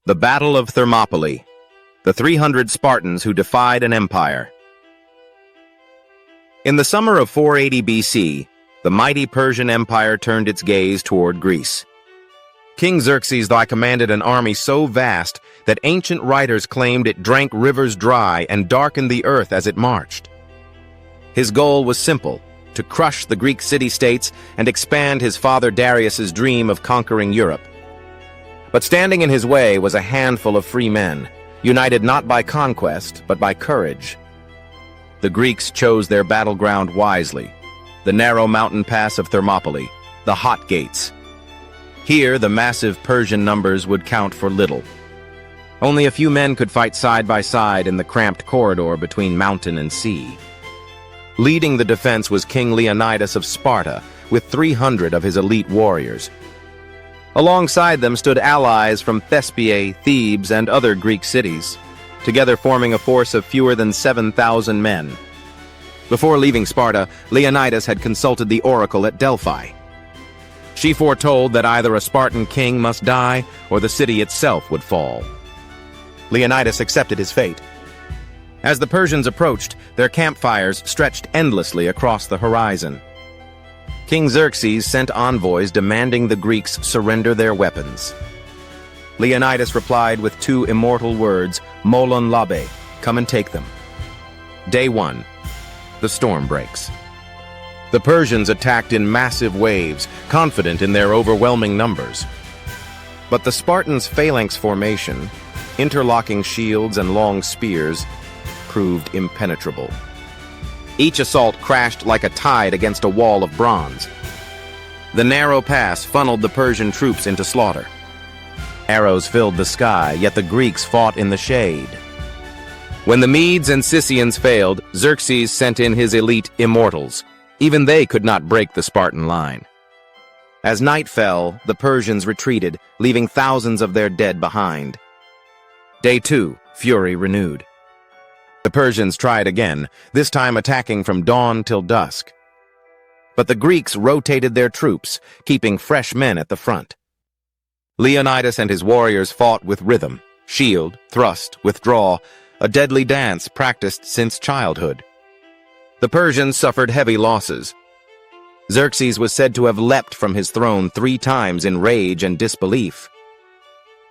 The Battle of Thermopylae, the 300 Spartans who defied an empire. In the summer of 480 BC, the mighty Persian Empire turned its gaze toward Greece. King Xerxes commanded an army so vast that ancient writers claimed it drank rivers dry and darkened the earth as it marched. His goal was simple: to crush the Greek city-states and expand his father Darius's dream of conquering Europe. But standing in his way was a handful of free men, united not by conquest, but by courage. The Greeks chose their battleground wisely: the narrow mountain pass of Thermopylae, the Hot Gates. Here, the massive Persian numbers would count for little. Only a few men could fight side by side in the cramped corridor between mountain and sea. Leading the defense was King Leonidas of Sparta, with 300 of his elite warriors. Alongside them stood allies from Thespiae, Thebes, and other Greek cities, together forming a force of fewer than 7,000 men. Before leaving Sparta, Leonidas had consulted the oracle at Delphi. She foretold that either a Spartan king must die or the city itself would fall. Leonidas accepted his fate. As the Persians approached, their campfires stretched endlessly across the horizon. King Xerxes sent envoys demanding the Greeks surrender their weapons. Leonidas replied with two immortal words, "Molon labe," come and take them. Day 1. The storm breaks. The Persians attacked in massive waves, confident in their overwhelming numbers. But the Spartans' phalanx formation, interlocking shields and long spears, proved impenetrable. Each assault crashed like a tide against a wall of bronze. The narrow pass funneled the Persian troops into slaughter. Arrows filled the sky, yet the Greeks fought in the shade. When the Medes and Scythians failed, Xerxes sent in his elite immortals. Even they could not break the Spartan line. As night fell, the Persians retreated, leaving thousands of their dead behind. Day 2, fury renewed. The Persians tried again, this time attacking from dawn till dusk. But the Greeks rotated their troops, keeping fresh men at the front. Leonidas and his warriors fought with rhythm: shield, thrust, withdraw, a deadly dance practiced since childhood. The Persians suffered heavy losses. Xerxes was said to have leapt from his throne 3 times in rage and disbelief.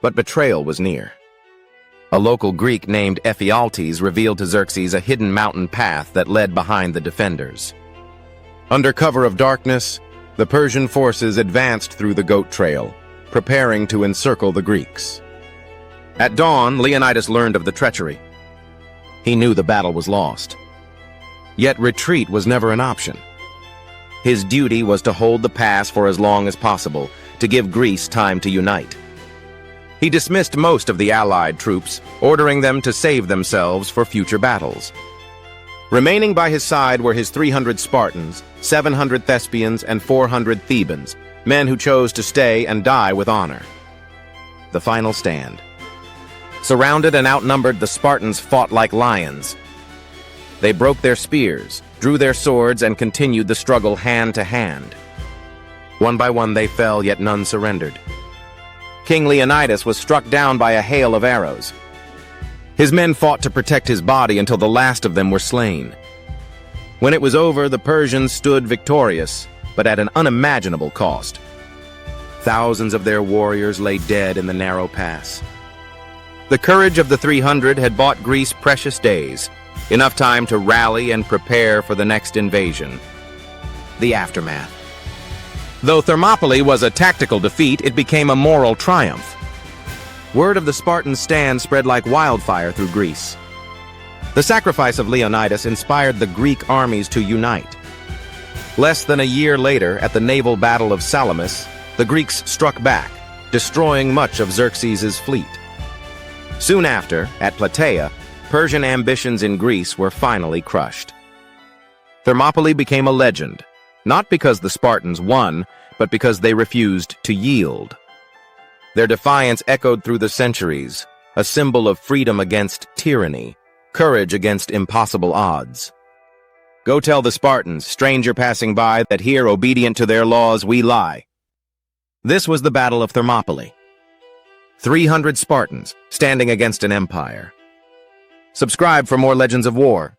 But betrayal was near. A local Greek named Ephialtes revealed to Xerxes a hidden mountain path that led behind the defenders. Under cover of darkness, the Persian forces advanced through the goat trail, preparing to encircle the Greeks. At dawn, Leonidas learned of the treachery. He knew the battle was lost. Yet retreat was never an option. His duty was to hold the pass for as long as possible, to give Greece time to unite. He dismissed most of the allied troops, ordering them to save themselves for future battles. Remaining by his side were his 300 Spartans, 700 Thespians, and 400 Thebans, men who chose to stay and die with honor. The final stand. Surrounded and outnumbered, the Spartans fought like lions. They broke their spears, drew their swords, and continued the struggle hand to hand. One by one they fell, yet none surrendered. King Leonidas was struck down by a hail of arrows. His men fought to protect his body until the last of them were slain. When it was over, the Persians stood victorious, but at an unimaginable cost. Thousands of their warriors lay dead in the narrow pass. The courage of the 300 had bought Greece precious days, enough time to rally and prepare for the next invasion. The aftermath. Though Thermopylae was a tactical defeat, it became a moral triumph. Word of the Spartan stand spread like wildfire through Greece. The sacrifice of Leonidas inspired the Greek armies to unite. Less than a year later, at the naval battle of Salamis, the Greeks struck back, destroying much of Xerxes' fleet. Soon after, at Plataea, Persian ambitions in Greece were finally crushed. Thermopylae became a legend, not because the Spartans won, but because they refused to yield. Their defiance echoed through the centuries, a symbol of freedom against tyranny, courage against impossible odds. Go tell the Spartans, stranger passing by, that here, obedient to their laws, we lie. This was the Battle of Thermopylae. 300 Spartans standing against an empire. Subscribe for more Legends of War.